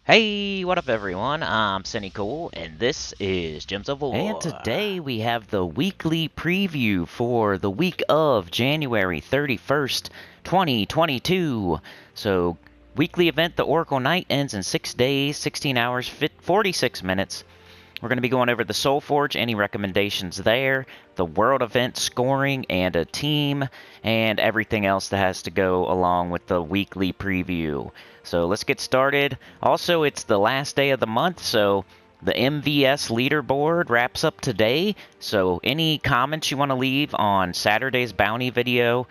Hey, what up everyone? I'm Sinnycool, and this is Gems of And War. today we have the weekly preview for the week of January 31st, 2022. So, weekly event, the Oracle Night ends in 6 days, 16 hours, 46 minutes. We're going to be going over the SOULFORGE, any recommendations there, the world event scoring and a team, and everything else that has to go along with the weekly preview. So let's get started. Also, it's the last day of the month, so the MVS leaderboard wraps up today. So any comments you want to leave on Saturday's bounty video,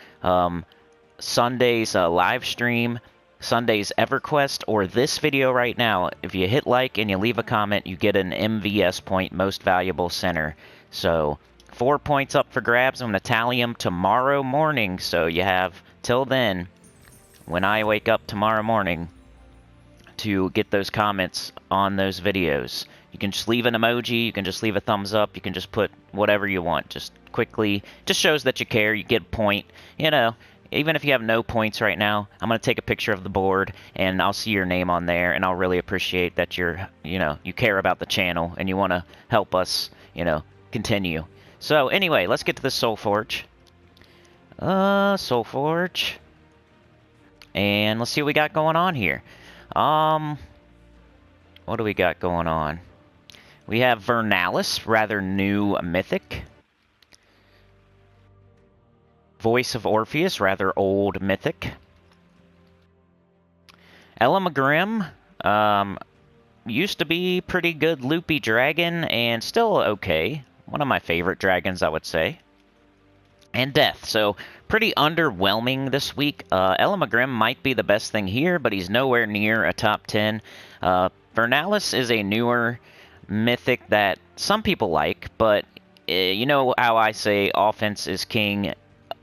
Sunday's live stream, Sunday's EverQuest, or this video right now, if you hit like and you leave a comment, you get an MVS point, Most Valuable Center. So 4 points up for grabs. I'm going to tally them tomorrow morning, so you have till then, when I wake up tomorrow morning, to get those comments on those videos. You can just leave an emoji, you can just leave a thumbs up, you can just put whatever you want. Just quickly, just shows that you care, you get a point. You know, even if you have no points right now, I'm going to take a picture of the board and I'll see your name on there, and I'll really appreciate that you care about the channel and you want to help us, continue. So anyway, let's get to the SOULFORGE. SOULFORGE. And let's see what we got going on here. What do we got going on? We have Vernalis, rather new mythic. Voice of Orpheus, rather old mythic. Elamagrim, used to be pretty good loopy dragon and still okay. One of my favorite dragons, I would say. And Death, so pretty underwhelming this week. Elamagrim might be the best thing here, but he's nowhere near a top 10. Vernalis is a newer mythic that some people like, but you know how I say offense is king.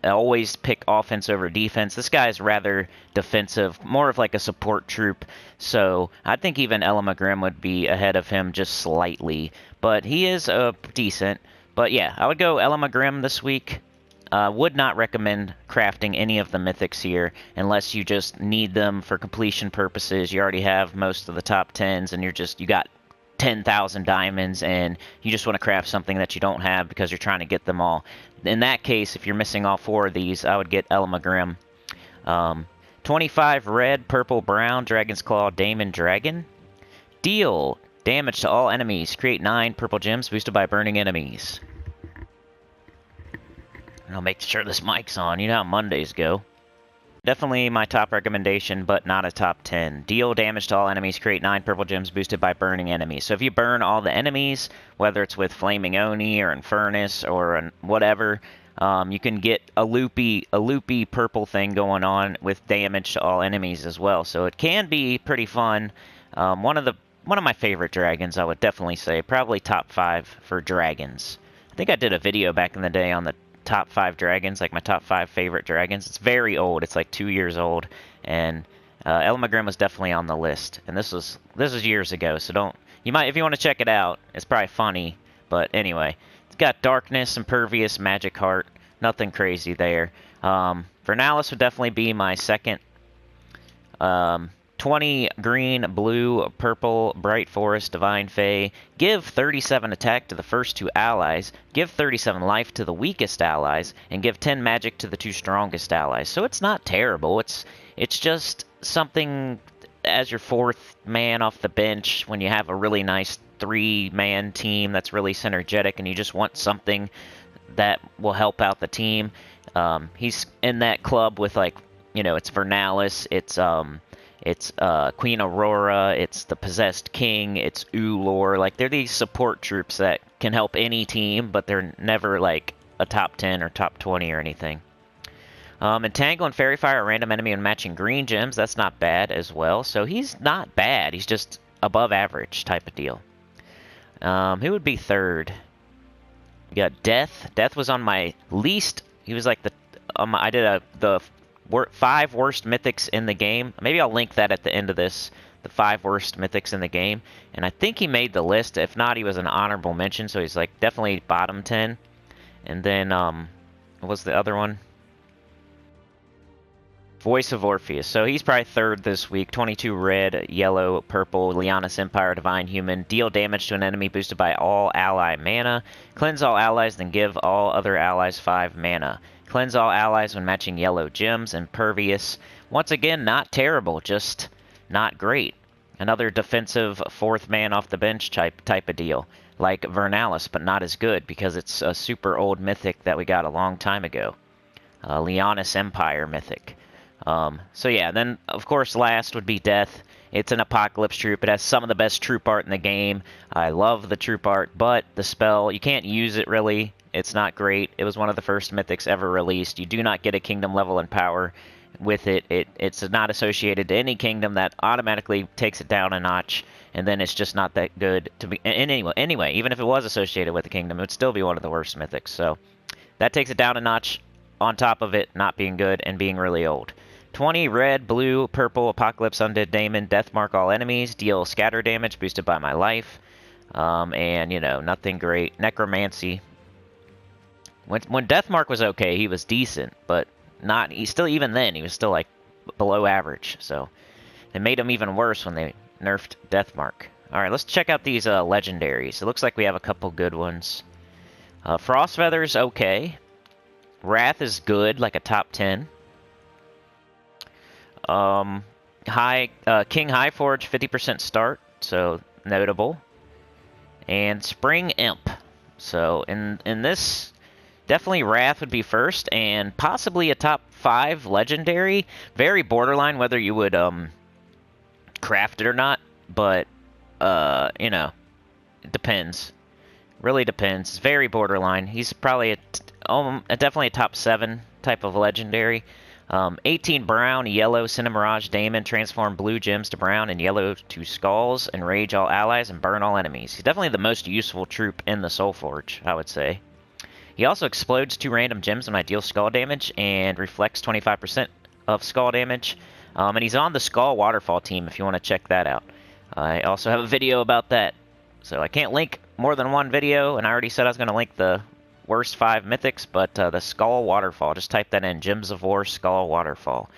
I always pick offense over defense. This guy is rather defensive, more of like a support troop. So I think even Elamagrim would be ahead of him just slightly. But he is decent. But yeah, I would go Elamagrim this week. Would not recommend crafting any of the mythics here unless you just need them for completion purposes. You already have most of the top 10s and you got 10,000 diamonds and you just want to craft something that you don't have because you're trying to get them all. In that case, if you're missing all 4 of these, I would get Elamagrim. 25 red, purple, brown, Dragon's Claw, Daemon Dragon. Deal damage to all enemies. Create 9 purple gems boosted by burning enemies. And I'll make sure this mic's on. You know how Mondays go. Definitely my top recommendation, but not a top 10. Deal damage to all enemies. Create 9 purple gems boosted by burning enemies. So if you burn all the enemies, whether it's with Flaming Oni or Infernus or whatever, you can get a loopy purple thing going on with damage to all enemies as well. So it can be pretty fun. One of my favorite dragons, I would definitely say. Probably top 5 for dragons. I think I did a video back in the day on the top 5 dragons, like my top 5 favorite dragons. It's very old. It's like 2 years old, and Elamagrim was definitely on the list. And this was years ago, so if you want to check it out, it's probably funny. But anyway, it's got darkness, impervious, magic heart. Nothing crazy there. Vernalis would definitely be my second. 20 green, blue, purple, bright forest, divine fae. Give 37 attack to the first 2 allies. Give 37 life to the weakest allies, and give 10 magic to the 2 strongest allies. So it's not terrible. It's just something as your 4th man off the bench when you have a really nice 3-man team that's really synergetic, and you just want something that will help out the team. He's in that club with it's Vernalis, it's Queen Aurora, it's the Possessed King, it's Ulor. Like, they're these support troops that can help any team, but they're never like a top 10 or top 20 or anything. Entangle and Fairy Fire, a random enemy and matching green gems. That's not bad as well. So he's not bad. He's just above average type of deal. Who would be third? We got Death. Death was on my least. He was like I did the 5 worst mythics in the game. Maybe I'll link that at the end of this. The 5 worst mythics in the game. And I think he made the list. If not, he was an honorable mention. So he's like definitely bottom 10. And then, what was the other one? Voice of Orpheus. So he's probably third this week. 22 red, yellow, purple, Lianis Empire, Divine Human. Deal damage to an enemy boosted by all ally mana. Cleanse all allies, then give all other allies 5 mana. Cleanse all allies when matching yellow gems. Impervious. Once again, not terrible, just not great. Another defensive 4th man off the bench type of deal. Like Vernalis, but not as good because it's a super old mythic that we got a long time ago. Lianis Empire mythic. So yeah, then of course last would be Death. It's an Apocalypse troop. It has some of the best troop art in the game. I love the troop art, but the spell, you can't use it really. It's not great. It was one of the first mythics ever released. You do not get a kingdom level in power with it. It's not associated to any kingdom. That automatically takes it down a notch, and then it's just not that good to be. And anyway, even if it was associated with a kingdom, it would still be one of the worst mythics. So that takes it down a notch on top of it not being good and being really old. 20 red, blue, purple, Apocalypse Undead Daemon, Death Mark all enemies, deal scatter damage boosted by my life. And, you know, nothing great. Necromancy. When Death Mark was okay, he was decent, but not. He still, even then, he was still like below average. So they made him even worse when they nerfed Death Mark. All right, let's check out these legendaries. It looks like we have a couple good ones. Frostfeather's okay. Wrath is good, like a top 10. King Highforge, 50% start, so notable. And Spring Imp. So in this, definitely Wrath would be first, and possibly a top 5 legendary. Very borderline whether you would craft it or not, but you know, it depends. Really depends. It's very borderline. He's probably definitely a top 7 type of legendary. 18 brown, yellow, Cinemirage Daemon, transform blue gems to brown and yellow to skulls, enrage all allies, and burn all enemies. He's definitely the most useful troop in the SOULFORGE, I would say. He also explodes 2 random gems when I deal skull damage and reflects 25% of skull damage. And he's on the Skull Waterfall team if you want to check that out. I also have a video about that. So I can't link more than one video, and I already said I was going to link the worst 5 mythics, but the Skull Waterfall, just type that in, Gems of War, Skull Waterfall.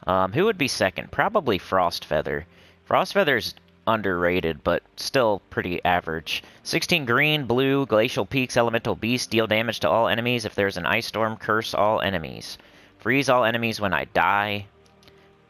Who would be second? Probably Frostfeather. Frostfeather's underrated, but still pretty average. 16 green, blue, Glacial Peaks, Elemental Beast, deal damage to all enemies. If there's an ice storm, curse all enemies. Freeze all enemies when I die.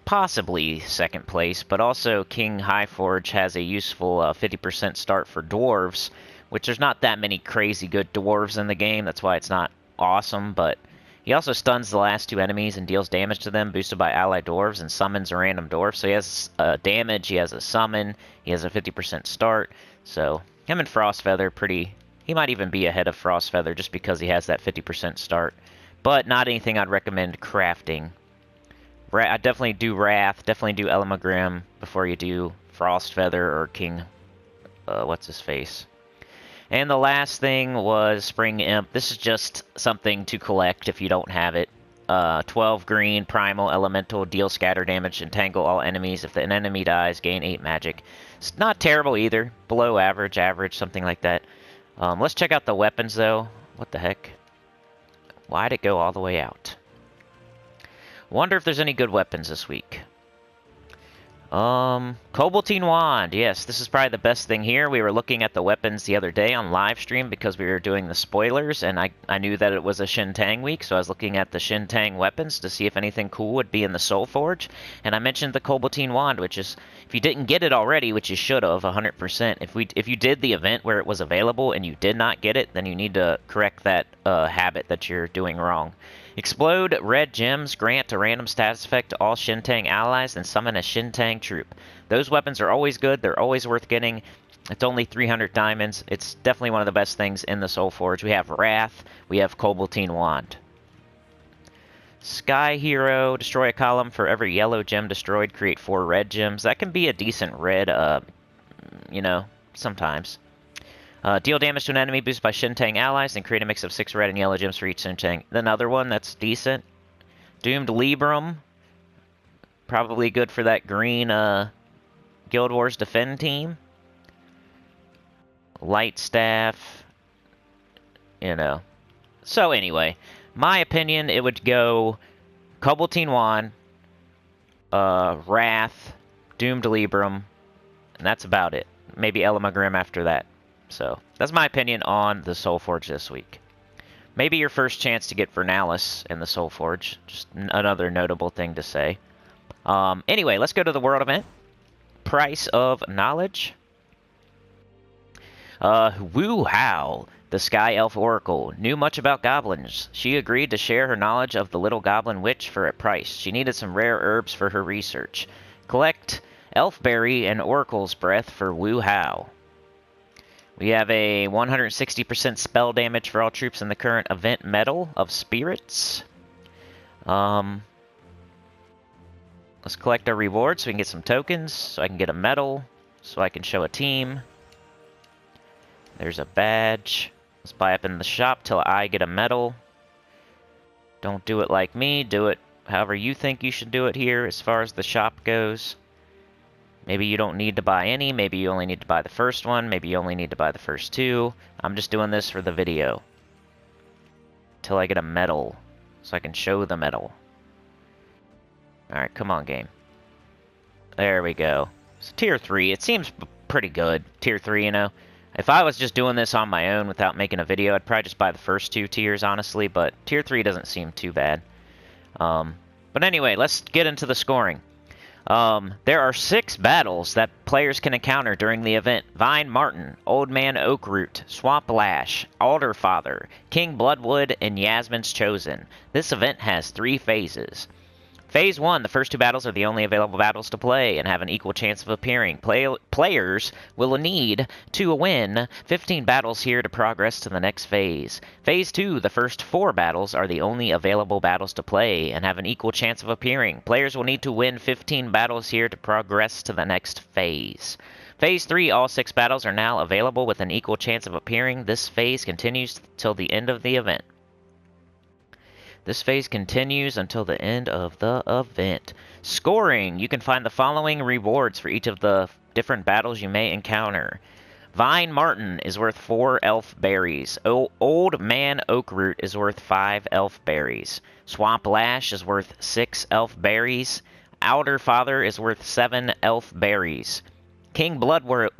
Possibly second place, but also King Highforge has a useful 50% start for dwarves, which there's not that many crazy good dwarves in the game. That's why it's not awesome, but he also stuns the last 2 enemies and deals damage to them, boosted by allied dwarves, and summons a random dwarf. So he has damage, he has a summon, he has a 50% start. So him and Frostfeather, he might even be ahead of Frostfeather just because he has that 50% start. But not anything I'd recommend crafting. I definitely do Wrath, definitely do Elamagrim before you do Frostfeather or King, what's his face. And the last thing was Spring Imp. This is just something to collect if you don't have it. 12 green, primal, elemental, deal scatter damage, entangle all enemies. If an enemy dies, gain 8 magic. It's not terrible either. Below average, something like that. Let's check out the weapons though. What the heck? Why'd it go all the way out? Wonder if there's any good weapons this week. Cobaltine Wand. Yes, this is probably the best thing here. We were looking at the weapons the other day on live stream because we were doing the spoilers, and I knew that it was a Shentang week, so I was looking at the Shentang weapons to see if anything cool would be in the SOULFORGE, and I mentioned the Cobaltine Wand, which is, if you didn't get it already, which you should have, 100%, if you did the event where it was available and you did not get it, then you need to correct that habit that you're doing wrong. Explode red gems, grant a random status effect to all Shentang allies, and summon a Shentang troop. Those weapons are always good, they're always worth getting. It's only 300 diamonds. It's definitely one of the best things in the SOULFORGE. We have Wrath, we have Cobaltine Wand. Sky Hero, destroy a column for every yellow gem destroyed, create 4 red gems. That can be a decent red, you know, sometimes. Deal damage to an enemy boosted by Shentang allies, and create a mix of 6 red and yellow gems for each Shentang. Another one that's decent. Doomed Libram. Probably good for that green Guild Wars Defend team. Light Staff. You know. So anyway, my opinion, it would go Cobaltine Wand, Wrath, Doomed Libram, and that's about it. Maybe Elamagrim after that. So, that's my opinion on the SOULFORGE this week. Maybe your first chance to get Vernalis in the SOULFORGE. Just another notable thing to say. Anyway, let's go to the world event. Price of Knowledge. Wu Hao, the Sky Elf Oracle, knew much about goblins. She agreed to share her knowledge of the little goblin witch for a price. She needed some rare herbs for her research. Collect Elfberry and Oracle's Breath for Wu Hao. We have a 160% spell damage for all troops in the current event Medal of Spirits. Let's collect our rewards so we can get some tokens, so I can get a medal, so I can show a team. There's a badge. Let's buy up in the shop till I get a medal. Don't do it like me, do it however you think you should do it here as far as the shop goes. Maybe you don't need to buy any, maybe you only need to buy the first one, maybe you only need to buy the first two. I'm just doing this for the video. Till I get a medal, so I can show the medal. Alright, come on, game. There we go. So tier 3, it seems pretty good. Tier 3, you know. If I was just doing this on my own without making a video, I'd probably just buy the first 2 tiers, honestly, but tier 3 doesn't seem too bad. But anyway, let's get into the scoring. There are 6 battles that players can encounter during the event. Vine Martin, Old Man Oakroot, Swamp Lash, Alderfather, King Bloodwood, and Yasmin's Chosen. This event has 3 phases. Phase 1, the first 2 battles are the only available battles to play and have an equal chance of appearing. Players will need to win 15 battles here to progress to the next phase. Phase 2, the first 4 battles are the only available battles to play and have an equal chance of appearing. Players will need to win 15 battles here to progress to the next phase. Phase 3, all 6 battles are now available with an equal chance of appearing. This phase continues till the end of the event. This phase continues until the end of the event. Scoring. You can find the following rewards for each of the different battles you may encounter. Vine Martin is worth 4 elf berries. Old Man Oakroot is worth 5 elf berries. Swamp Lash is worth 6 elf berries. Alderfather is worth 7 elf berries. King Bloodwood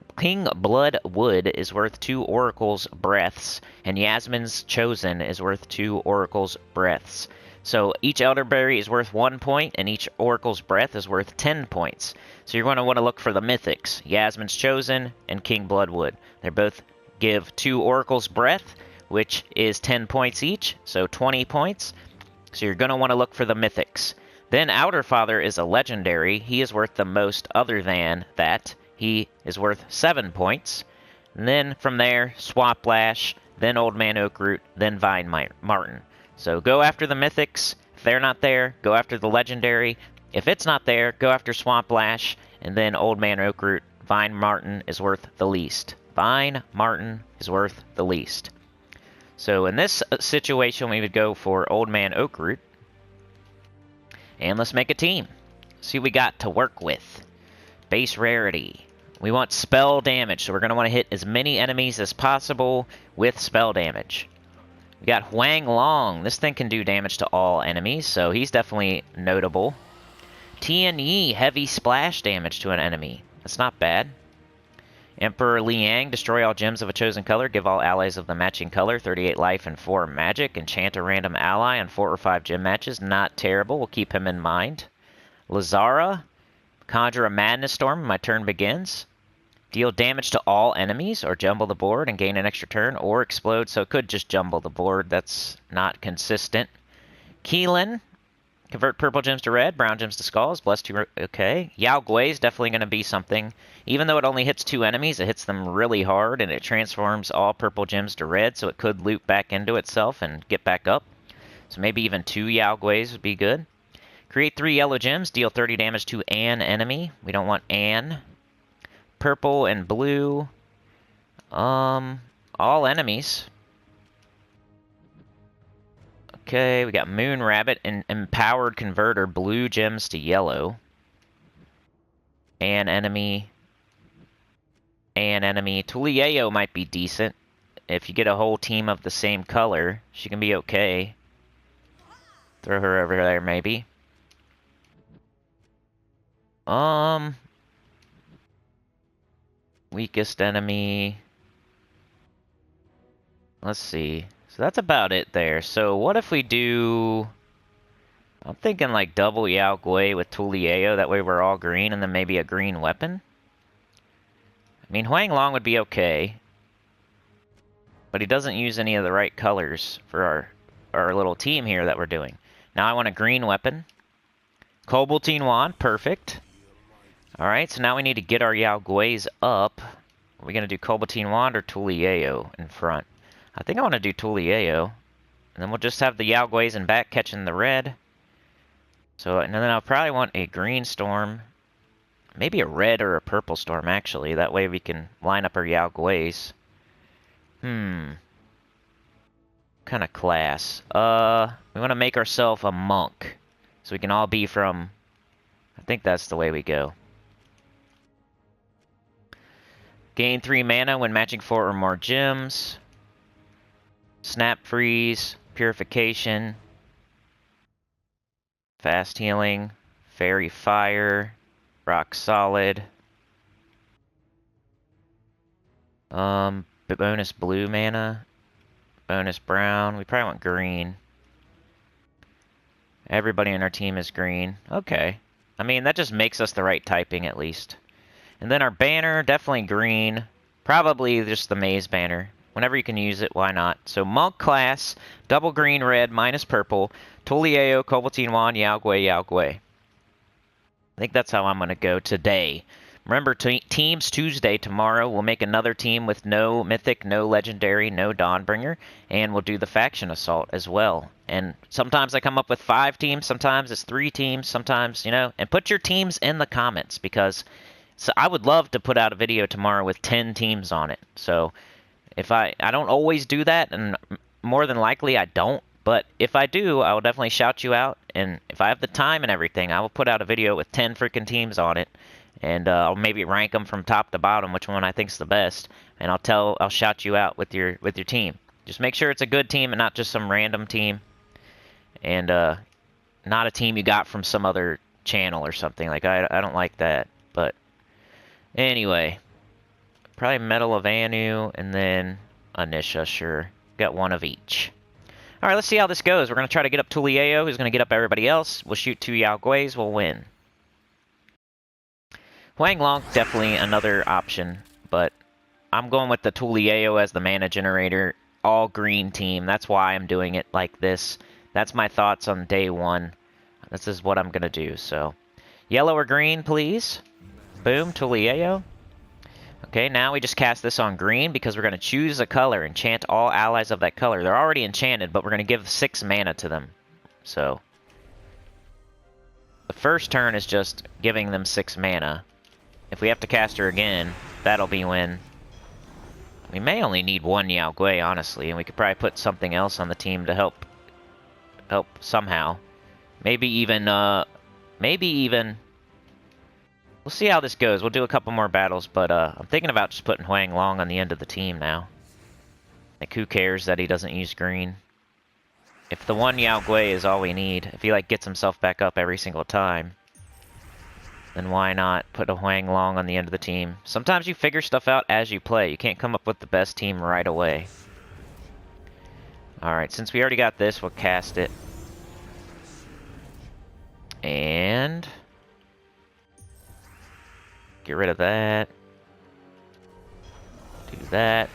is worth 2 Oracle's Breaths, and Yasmin's Chosen is worth 2 Oracle's Breaths. So each Elderberry is worth 1 point, and each Oracle's Breath is worth 10 points. So you're going to want to look for the Mythics, Yasmin's Chosen and King Bloodwood. They both give 2 Oracle's Breath, which is 10 points each, so 20 points. So you're going to want to look for the Mythics. Then Outerfather is a Legendary. He is worth the most other than that. He is worth 7 points. And then from there, Swamp Lash, then Old Man Oakroot, then Vine Martin. So go after the Mythics. If they're not there, go after the Legendary. If it's not there, go after Swamp Lash, and then Old Man Oakroot. Vine Martin is worth the least. Vine Martin is worth the least. So in this situation, we would go for Old Man Oakroot. And let's make a team. See what we got to work with. Base rarity. We want spell damage, so we're going to want to hit as many enemies as possible with spell damage. We got Huang Long. This thing can do damage to all enemies, so he's definitely notable. Tian Yi, heavy splash damage to an enemy. That's not bad. Emperor Liang, destroy all gems of a chosen color, give all allies of the matching color 38 life and 4 magic. Enchant a random ally on 4 or 5 gem matches. Not terrible, we'll keep him in mind. Lazara, conjure a Madness Storm when my turn begins. Deal damage to all enemies, or jumble the board and gain an extra turn, or explode, so it could just jumble the board. That's not consistent. Keelan, convert purple gems to red, brown gems to skulls, bless 2, okay. Yao Gui is definitely going to be something. Even though it only hits 2 enemies, it hits them really hard, and it transforms all purple gems to red, so it could loop back into itself and get back up. So maybe even 2 Yao Guis would be good. Create 3 yellow gems, deal 30 damage to an enemy. We don't want an. Purple and blue. All enemies. Okay, we got Moon Rabbit and Empowered Converter, blue gems to yellow. An enemy. An enemy. Tulieo might be decent. If you get a whole team of the same color, she can be okay. Throw her over there, maybe. Um, weakest enemy. Let's see. So that's about it there. So what if we do... I'm thinking like double Yao Gui with Tulieo. That way we're all green, and then maybe a green weapon. I mean, Huang Long would be okay. But he doesn't use any of the right colors for our little team here that we're doing. Now I want a green weapon. Cobaltine Wand, perfect. Alright, so now we need to get our Yao Guis up. Are we going to do Cobaltine Wand or Tulieo in front? I think I want to do Tulieo. And then we'll just have the Yao Guis in back catching the red. So, and then I'll probably want a green storm. Maybe a red or a purple storm, actually. That way we can line up our Yao Guis. Kind of class. We want to make ourselves a monk. So we can all be from... I think that's the way we go. Gain 3 mana when matching 4 or more gems. Snap Freeze. Purification. Fast Healing. Fairy Fire. Rock Solid. Bonus blue mana. Bonus brown. We probably want green. Everybody in our team is green. Okay. I mean, that just makes us the right typing, at least. And then our banner, definitely green. Probably just the maze banner. Whenever you can use it, why not? So, Monk class, double green, red, minus purple. Tulieo, Cobaltine Wand, Yao Gui, Yao Gui. I think that's how I'm going to go today. Remember, Teams Tuesday tomorrow. We'll make another team with no Mythic, no Legendary, no Dawnbringer. And we'll do the Faction Assault as well. And sometimes I come up with 5 teams. Sometimes it's 3 teams. Sometimes, you know. And put your teams in the comments. Because I would love to put out a video tomorrow with 10 teams on it. So if I don't always do that. And more than likely I don't. But if I do, I will definitely shout you out. And if I have the time and everything, I will put out a video with 10 freaking teams on it. And I'll maybe rank them from top to bottom, which one I think's the best. And I'll shout you out with your team. Just make sure it's a good team and not just some random team. And not a team you got from some other channel or something. Like, I don't like that. But anyway, probably Medal of Anu and then Anisha, sure. Got one of each. Alright, let's see how this goes. We're going to try to get up Tulieo, who's going to get up everybody else. We'll shoot 2 Yao Guis, we'll win. Huang Long, definitely another option, but I'm going with the Tulieo as the mana generator. All green team. That's why I'm doing it like this. That's my thoughts on day 1. This is what I'm going to do, so. Yellow or green, please. Boom, Tulieo. Okay, now we just cast this on green because we're going to choose a color. Enchant all allies of that color. They're already enchanted, but we're going to give 6 mana to them. So, the first turn is just giving them 6 mana. If we have to cast her again, that'll be when... We may only need 1 Yao Gui, honestly, and we could probably put something else on the team to help somehow. Maybe even... We'll see how this goes. We'll do a couple more battles, but I'm thinking about just putting Huang Long on the end of the team now. Like, who cares that he doesn't use green? If the 1 Yao Gui is all we need, if he, like, gets himself back up every single time, then why not put a Huang Long on the end of the team? Sometimes you figure stuff out as you play. You can't come up with the best team right away. Alright, since we already got this, we'll cast it. And... get rid of that. Do that.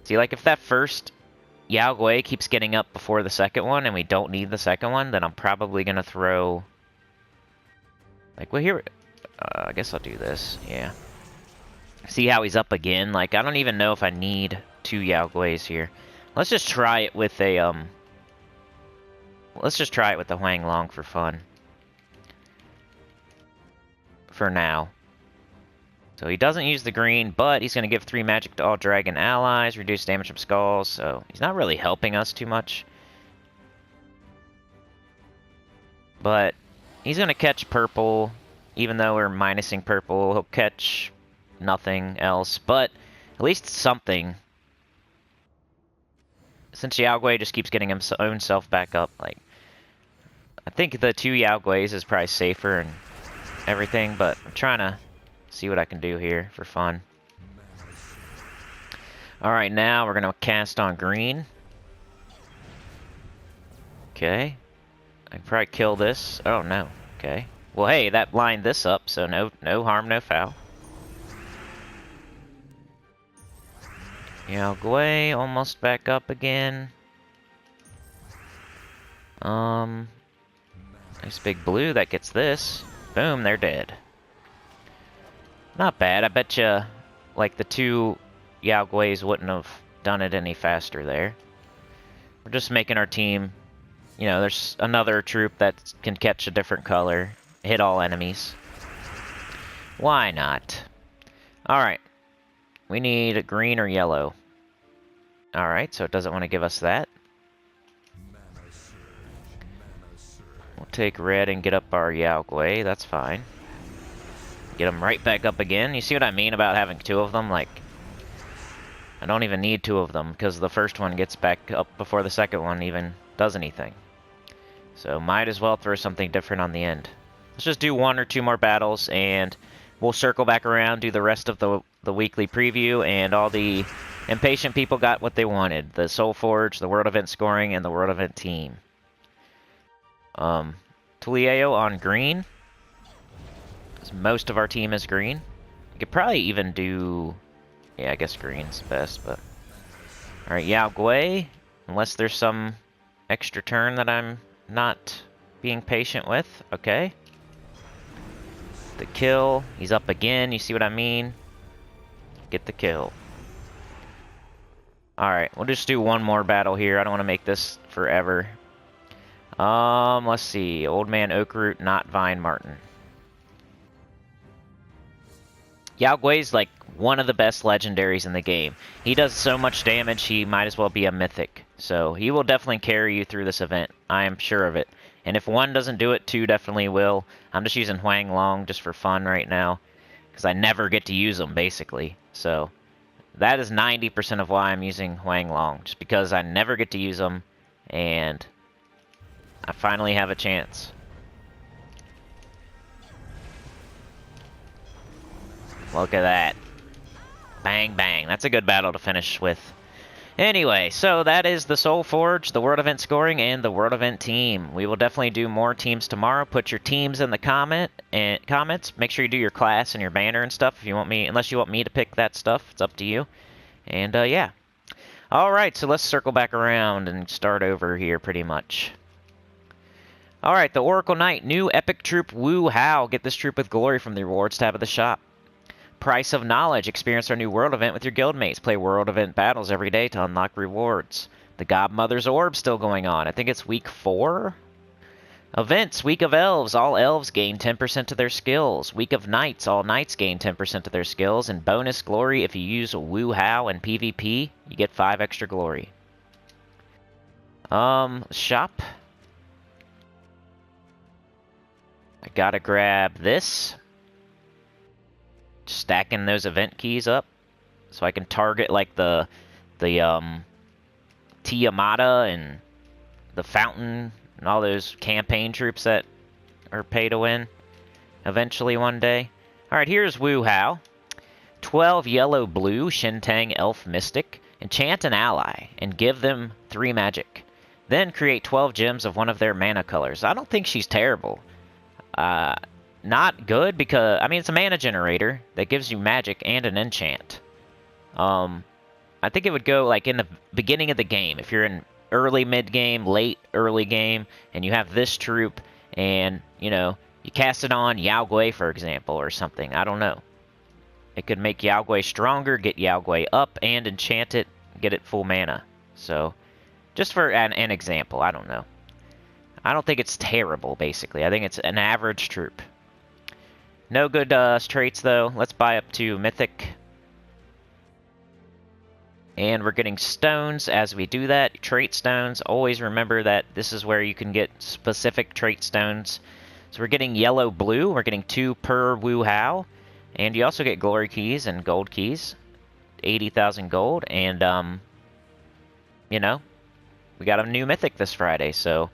See, like, if that first Yao Gui keeps getting up before the second one, and we don't need the second one, then I'm probably gonna throw... Like, well, here... I guess I'll do this, yeah. See how he's up again? Like, I don't even know if I need 2 Yao Guis here. Let's just try it with a, Let's just try it with the Huang Long for fun. For now. So he doesn't use the green, but he's going to give 3 magic to all dragon allies, reduce damage from skulls, so he's not really helping us too much. But he's going to catch purple, even though we're minusing purple. He'll catch nothing else, but at least something. Since Yao Gui just keeps getting his own self back up, like, I think the 2 Yao Guis is probably safer, and everything, but I'm trying to see what I can do here for fun. Alright, now we're going to cast on green. Okay. I can probably kill this. Oh, no. Okay. Well, hey, that lined this up, so no harm, no foul. Yao Gui, almost back up again. Nice big blue that gets this. Boom, they're dead. Not bad. I bet you, like, the two Yao Guis wouldn't have done it any faster there. We're just making our team, you know, there's another troop that can catch a different color, hit all enemies. Why not? Alright. We need green or yellow. Alright, so it doesn't want to give us that. We'll take red and get up our Yao Gui, that's fine. Get them right back up again. You see what I mean about having two of them? Like, I don't even need two of them, because the first one gets back up before the second one even does anything. So might as well throw something different on the end. Let's just do one or two more battles, and we'll circle back around, do the rest of the weekly preview, and all the impatient people got what they wanted. The SOULFORGE, the World Event Scoring, and the World Event Team. Tulieo on green. Most of our team is green. You could probably even do... Yeah, I guess green's best, but... Alright, Yao Gui. Unless there's some extra turn that I'm not being patient with. Okay. The kill. He's up again. You see what I mean? Get the kill. Alright, we'll just do one more battle here. I don't want to make this forever. Let's see. Old Man Oakroot, not Vine Martin. Yao Gui's like one of the best legendaries in the game. He does so much damage, he might as well be a mythic. So he will definitely carry you through this event. I am sure of it. And if one doesn't do it, two definitely will. I'm just using Huang Long just for fun right now, because I never get to use them, basically. So that is 90% of why I'm using Huang Long, just because I never get to use them, and I finally have a chance. Look at that. Bang, bang. That's a good battle to finish with. Anyway, so that is the SOULFORGE, the World Event Scoring, and the World Event Team. We will definitely do more teams tomorrow. Put your teams in the comments. Make sure you do your class and your banner and stuff if you want me, unless you want me to pick that stuff. It's up to you. And, yeah. Alright, so let's circle back around and start over here pretty much. Alright, the Oracle Knight, new epic troop Wu Hao. Get this troop with glory from the rewards tab of the shop. Price of Knowledge. Experience our new world event with your guildmates. Play world event battles every day to unlock rewards. The Godmother's Orb still going on. I think it's week 4? Events. Week of Elves. All elves gain 10% to their skills. Week of Knights. All knights gain 10% to their skills. And bonus glory. If you use Wu Hao in PvP, you get 5 extra glory. Shop. I gotta grab this. Stacking those event keys up so I can target like the Tiamata and the Fountain and all those campaign troops that are pay to win eventually one day. Alright, here's Wu Hao. 12 yellow blue Shentang Elf Mystic. Enchant an ally and give them 3 magic. Then create 12 gems of one of their mana colors. I don't think she's terrible. Not good because, I mean, it's a mana generator that gives you magic and an enchant. I think it would go, like, in the beginning of the game. If you're in early mid-game, late early game, and you have this troop, and, you know, you cast it on Yao Gui, for example, or something. I don't know. It could make Yao Gui stronger, get Yao Gui up, and enchant it, get it full mana. So, just for an example, I don't know. I don't think it's terrible, basically. I think it's an average troop. No good traits, though. Let's buy up to Mythic. And we're getting stones as we do that. Trait stones. Always remember that this is where you can get specific trait stones. So we're getting yellow-blue. We're getting 2 per Wu Hao. And you also get glory keys and gold keys. 80,000 gold. And, you know, we got a new Mythic this Friday, so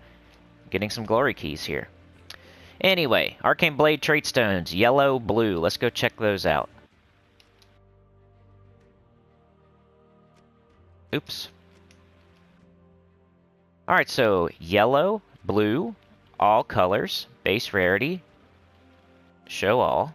getting some glory keys here. Anyway, Arcane Blade trait stones, yellow, blue. Let's go check those out. Oops. Alright, so yellow, blue, all colors, base rarity, show all.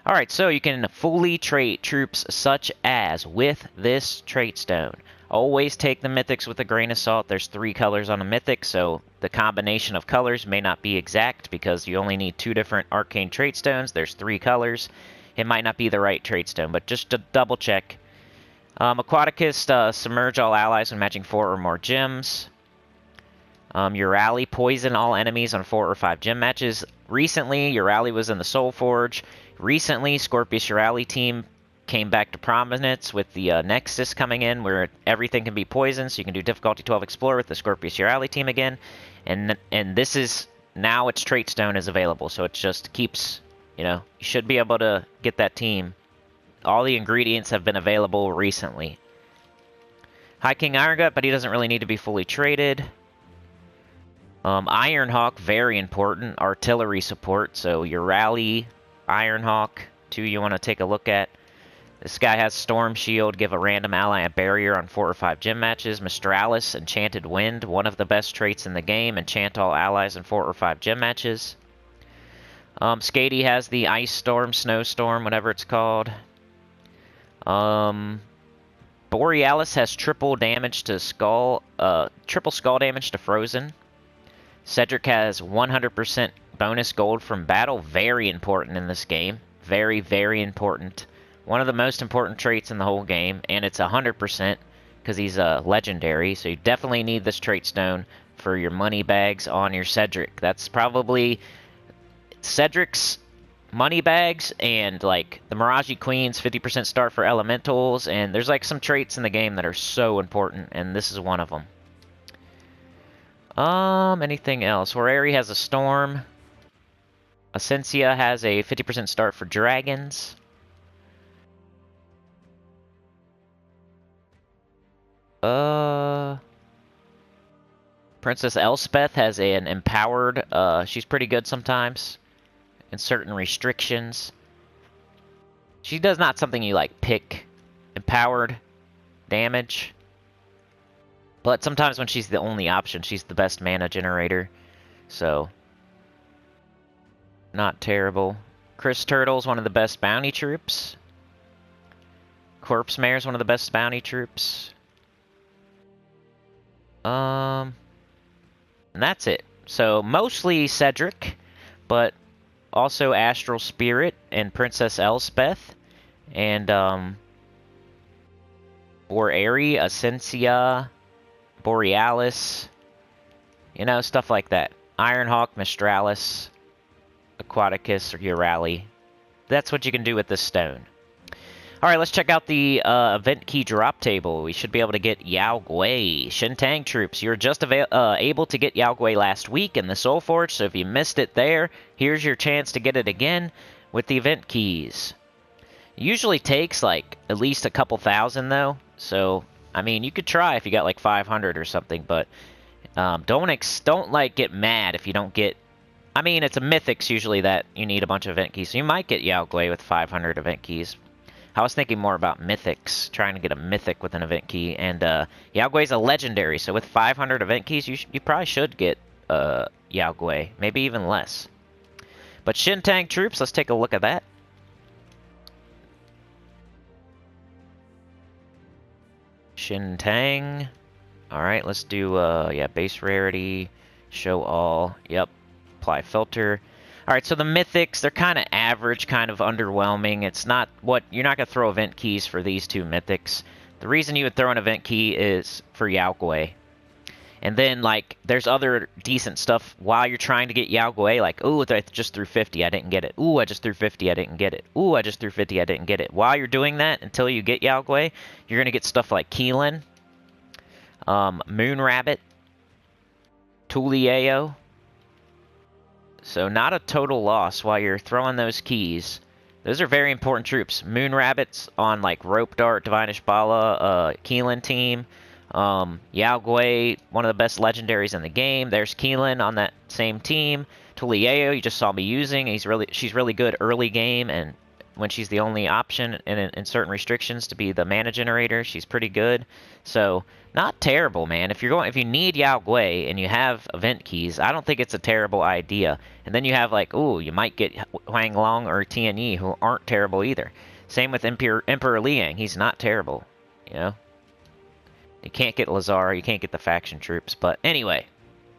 Alright, so you can fully trait troops such as with this trait stone. Always take the mythics with a grain of salt. There's 3 colors on a mythic, so the combination of colors may not be exact because you only need 2 different arcane trait stones. There's 3 colors. It might not be the right trait stone, but just to double check. Aquaticus, submerge all allies when matching 4 or more gems. Your rally, poison all enemies on 4 or 5 gem matches. Recently, your rally was in the SOULFORGE. Recently, Scorpius your rally team came back to prominence with the Nexus coming in, where everything can be poisoned, so you can do difficulty 12 Explorer with the Scorpius your rally team again. And this is, now its trait stone is available, so it just keeps, you should be able to get that team. All the ingredients have been available recently. High King Irongut, but he doesn't really need to be fully traded. Ironhawk, very important. Artillery support, so your rally, Ironhawk, 2 you want to take a look at. This guy has Storm Shield, give a random ally a barrier on 4 or 5 gym matches. Mistralis, Enchanted Wind, one of the best traits in the game. Enchant all allies in 4 or 5 gym matches. Skady has the Ice Storm, Snowstorm, whatever it's called. Borealis has triple damage to Skull, triple Skull damage to Frozen. Cedric has 100% bonus gold from battle. Very important in this game. Very, very important. One of the most important traits in the whole game, and it's 100% because he's a legendary, so you definitely need this trait stone for your money bags on your Cedric. That's probably Cedric's money bags and like the Mirage Queen's 50% start for elementals, and there's like some traits in the game that are so important, and this is one of them. Anything else? Horary has a Storm. Essentia has a 50% start for dragons. Princess Elspeth has an empowered, she's pretty good sometimes, in certain restrictions. She does not something you, like, pick. Empowered damage. But sometimes when she's the only option, she's the best mana generator. So, not terrible. Chris Turtle's one of the best bounty troops. Corpse Mare's one of the best bounty troops. And that's it. So, mostly Cedric, but also Astral Spirit and Princess Elspeth. And, Borari, Essentia, Borealis, stuff like that. Ironhawk, Mistralis, Aquaticus, or your rally. That's what you can do with this stone. Alright, let's check out the event key drop table. We should be able to get Yao Gui. Shentang troops. You were just able to get Yao Gui last week in the SOULFORGE, so if you missed it there, here's your chance to get it again with the event keys. It usually takes, like, at least a couple thousand, though. So, I mean, you could try if you got, like, 500 or something, but don't like, get mad if you don't get... I mean, it's a mythics usually that you need a bunch of event keys, so you might get Yao Gui with 500 event keys. I was thinking more about mythics, trying to get a mythic with an event key, and Yao Gui's a legendary, so with 500 event keys, you probably should get Yao Gui, maybe even less. But Shentang troops, let's take a look at that. Shentang. Alright, let's do, base rarity, show all, yep, apply filter. Alright, so the mythics, they're kind of average, kind of underwhelming. It's not what... You're not going to throw event keys for these two mythics. The reason you would throw an event key is for Yao Gui. And then, like, there's other decent stuff while you're trying to get Yao Gui, like, ooh, I just threw 50, I didn't get it. Ooh, I just threw 50, I didn't get it. Ooh, I just threw 50, I didn't get it. While you're doing that, until you get Yao Gui, you're going to get stuff like Keelan, Moon Rabbit, Tulieo. So not a total loss while you're throwing those keys. Those are very important troops. Moon Rabbits on like Rope Dart, Divinish Bala, Keelan team. Yao Gui, one of the best legendaries in the game. There's Keelan on that same team. Tulieo, you just saw me using. She's really good early game, and when she's the only option in certain restrictions to be the mana generator, she's pretty good. So not terrible, man. If you need Yao Gui and you have event keys, I don't think it's a terrible idea. And then you have like, ooh, you might get Huang Long or Tianyi, who aren't terrible either. Same with Emperor Liang, he's not terrible, you know. You can't get Lazar, you can't get the faction troops, but anyway,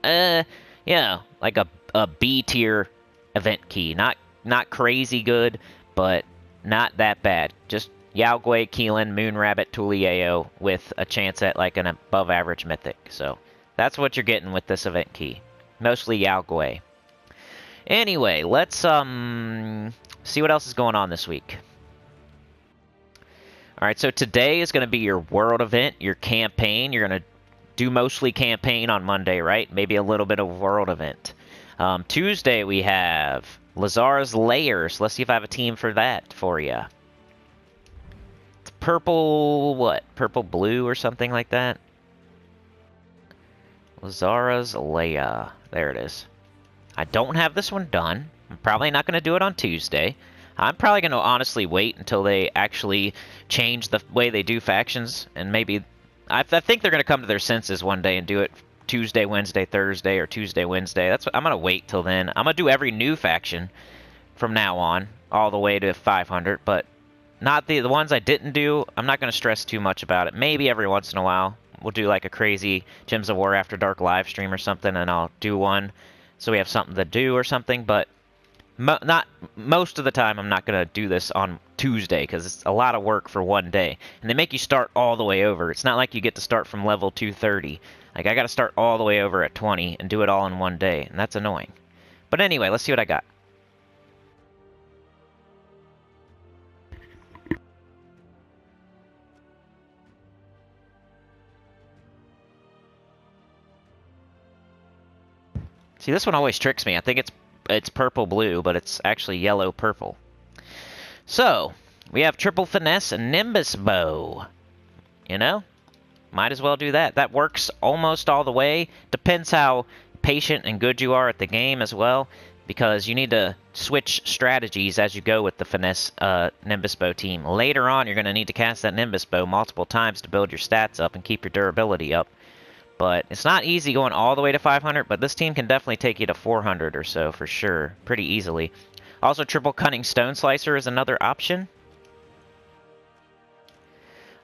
yeah, like a B tier event key, not crazy good, but not that bad. Just Yao Gui, Keelan, Moon Rabbit, Tulieo with a chance at like an above average mythic. So that's what you're getting with this event key. Mostly Yao Gui. Anyway, let's see what else is going on this week. Alright, so today is going to be your world event, your campaign. You're going to do mostly campaign on Monday, right? Maybe a little bit of world event. Tuesday we have Lazar's Layers. Let's see if I have a team for that for you. It's purple, what? Purple blue or something like that? Lazar's Leia. There it is. I don't have this one done. I'm probably not going to do it on Tuesday. I'm probably going to honestly wait until they actually change the way they do factions, and maybe... I think they're going to come to their senses one day and do it Tuesday, Wednesday, Thursday, or Tuesday, Wednesday. I'm going to wait till then. I'm going to do every new faction from now on, all the way to 500, but not the ones I didn't do. I'm not going to stress too much about it. Maybe every once in a while we'll do like a crazy Gems of War After Dark live stream or something, and I'll do one so we have something to do or something, but not most of the time I'm not going to do this on Tuesday because it's a lot of work for one day. And they make you start all the way over. It's not like you get to start from level 230. Like, I got to start all the way over at 20 and do it all in one day, and that's annoying. But anyway, let's see what I got. See, this one always tricks me. I think it's purple-blue, but it's actually yellow-purple. So, we have Triple Finesse and Nimbus Bow. You know? Might as well do that. That works almost all the way. Depends how patient and good you are at the game as well, because you need to switch strategies as you go with the Finesse Nimbus Bow team. Later on, you're going to need to cast that Nimbus Bow multiple times to build your stats up and keep your durability up. But it's not easy going all the way to 500, but this team can definitely take you to 400 or so for sure, pretty easily. Also, Triple Cunning Stone Slicer is another option.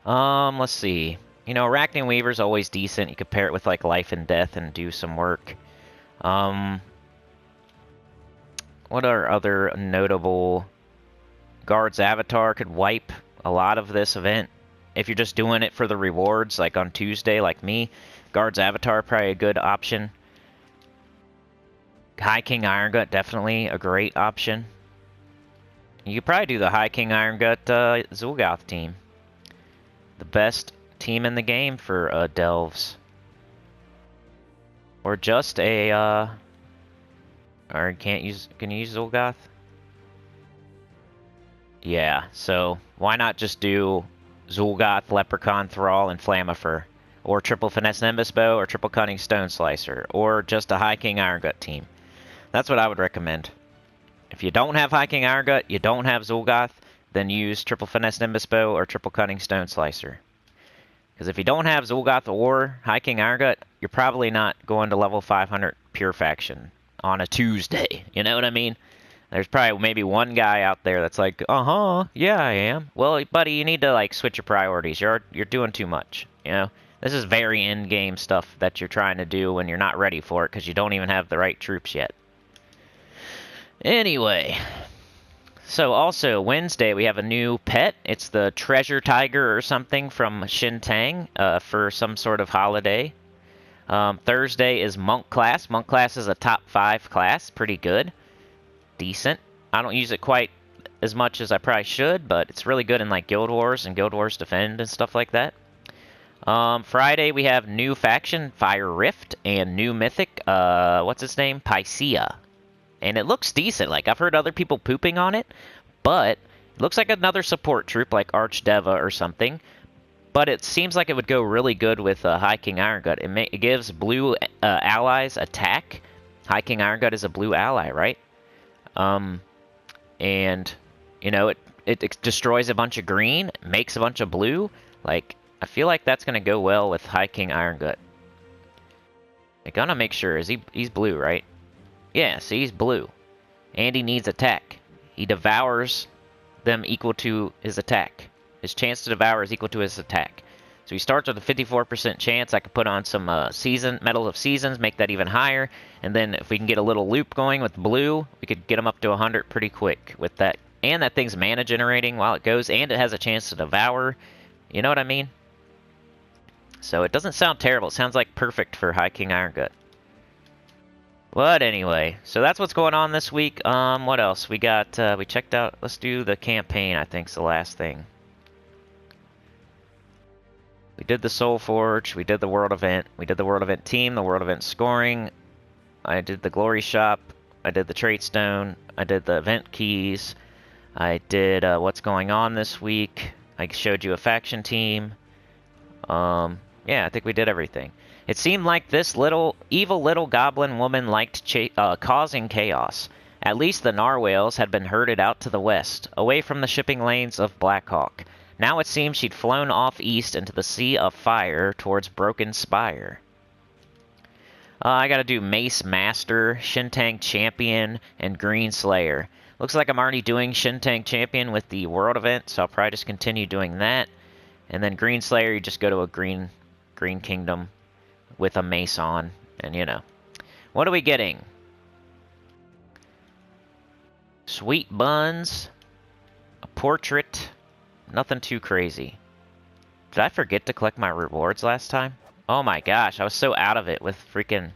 Let's see. You know, Arachne Weaver's always decent. You could pair it with, like, Life and Death and do some work. What are other notable... Guard's Avatar could wipe a lot of this event. If you're just doing it for the rewards, like on Tuesday, like me, Guard's Avatar probably a good option. High King Iron Gut, definitely a great option. You could probably do the High King Iron Gut Zul'Goth team. The best team in the game for Delves. Or just a... or can you use Zul'Goth? Yeah, so why not just do Zul'Goth, Leprechaun, Thrall, and Flammifer? Or Triple Finesse Nimbus Bow, or Triple Cunning Stone Slicer, or just a High King Iron Gut team. That's what I would recommend. If you don't have High King Iron Gut, you don't have Zul'Goth, then use Triple Finesse Nimbus Bow or Triple Cunning Stone Slicer. Because if you don't have Zul'Goth or High King Iron Gut, you're probably not going to level 500 Pure Faction on a Tuesday. You know what I mean? There's probably maybe one guy out there that's like, yeah, I am. Well, buddy, you need to like switch your priorities. You're doing too much, you know? This is very in-game stuff that you're trying to do when you're not ready for it because you don't even have the right troops yet. Anyway, so also Wednesday we have a new pet. It's the Treasure Tiger or something from Shentang for some sort of holiday. Thursday is Monk Class. Monk Class is a top 5 class. Pretty good. Decent. I don't use it quite as much as I probably should, but it's really good in like Guild Wars and Guild Wars Defend and stuff like that. Friday we have new faction, Fire Rift, and new mythic, what's its name? Pycea. And it looks decent. Like, I've heard other people pooping on it, but it looks like another support troop like Archdeva or something. But it seems like it would go really good with High King Iron Gut. It gives blue allies attack High King Iron Gut is a blue ally, right? And, you know, it destroys a bunch of green, makes a bunch of blue. Like, I feel like that's going to go well with High King Iron Gut. I'm gonna make sure. He's blue, right? Yeah, see, he's blue. And he needs attack. He devours them equal to his attack. His chance to devour is equal to his attack. So he starts with a 54% chance. I could put on some Medals of Seasons, make that even higher. And then if we can get a little loop going with blue, we could get him up to 100 pretty quick with that. And that thing's mana generating while it goes, and it has a chance to devour. You know what I mean? So it doesn't sound terrible. It sounds like perfect for High King Iron Gut. But anyway, so that's what's going on this week. What else? We got, we checked out, let's do the campaign, I think is the last thing. We did the SOULFORGE, we did the World Event, we did the World Event Team, the World Event Scoring, I did the Glory Shop, I did the Trait Stone, I did the Event Keys, I did what's going on this week, I showed you a faction team. Yeah, I think we did everything. It seemed like this evil little goblin woman liked causing chaos. At least the narwhals had been herded out to the west, away from the shipping lanes of Blackhawk. Now it seemed she'd flown off east into the sea of fire towards Broken Spire. I gotta do Mace Master, Shentang Champion, and Green Slayer. Looks like I'm already doing Shentang Champion with the World Event, so I'll probably just continue doing that. And then Green Slayer, you just go to a Green Kingdom with a mace on, and you know. What are we getting? Sweet buns, a portrait, nothing too crazy. Did I forget to collect my rewards last time? Oh my gosh, I was so out of it with freaking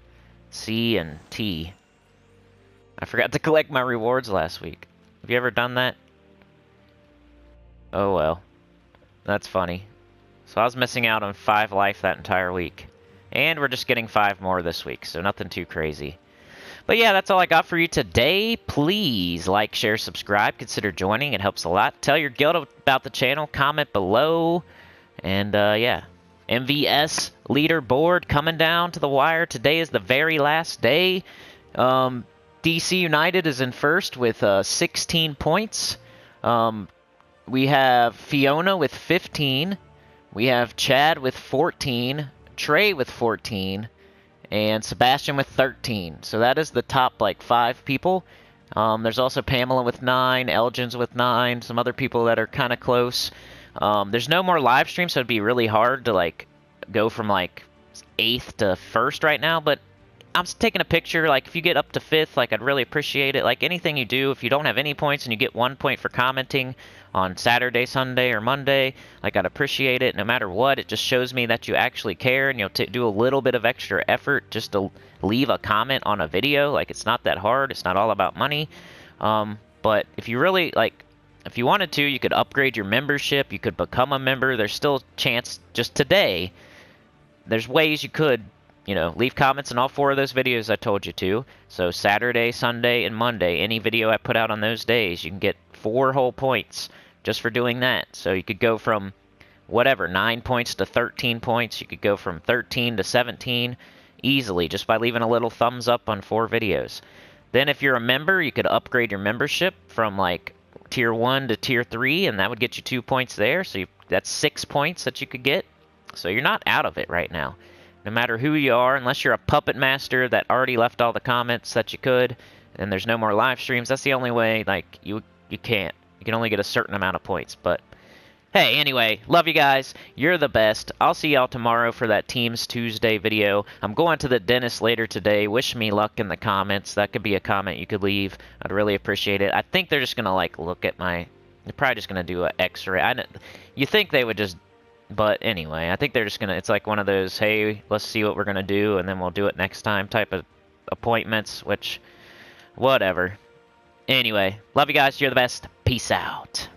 C and T. I forgot to collect my rewards last week. Have you ever done that? Oh well. That's funny. So I was missing out on 5 life that entire week. And we're just getting 5 more this week, so nothing too crazy. But yeah, that's all I got for you today. Please like, share, subscribe. Consider joining. It helps a lot. Tell your guild about the channel. Comment below. And yeah. MVS leaderboard coming down to the wire. Today is the very last day. DC United is in first with 16 points. We have Fiona with 15. We have Chad with 14. Trey with 14. And Sebastian with 13. So that is the top, like, 5 people. There's also Pamela with 9. Elgin's with 9. Some other people that are kind of close. There's no more live streams, so it'd be really hard to, like, go from, like, 8th to 1st right now. But I'm taking a picture. Like, if you get up to 5th, like, I'd really appreciate it. Like, anything you do, if you don't have any points and you get 1 point for commenting on Saturday, Sunday, or Monday, like, I'd appreciate it. No matter what, it just shows me that you actually care, and you'll do a little bit of extra effort just to leave a comment on a video. Like, it's not that hard. It's not all about money. But if you really, like, if you wanted to, you could upgrade your membership. You could become a member. There's still a chance just today. There's ways you could, you know, leave comments in all 4 of those videos I told you to. So Saturday, Sunday, and Monday, any video I put out on those days, you can get 4 whole points just for doing that. So you could go from, whatever, 9 points to 13 points. You could go from 13 to 17 easily just by leaving a little thumbs up on 4 videos. Then if you're a member, you could upgrade your membership from, like, Tier 1 to Tier 3, and that would get you 2 points there. So that's 6 points that you could get. So you're not out of it right now. No matter who you are, unless you're a puppet master that already left all the comments that you could, and there's no more live streams, that's the only way, like, you can't. You can only get a certain amount of points. But hey, anyway, love you guys. You're the best. I'll see y'all tomorrow for that Teams Tuesday video. I'm going to the dentist later today. Wish me luck in the comments. That could be a comment you could leave. I'd really appreciate it. I think they're just going to, like, look at my... They're probably just going to do an x-ray. You think they would just... But anyway, I think they're just going to... It's like one of those, hey, let's see what we're going to do, and then we'll do it next time type of appointments, which... Whatever. Anyway, love you guys. You're the best. Peace out.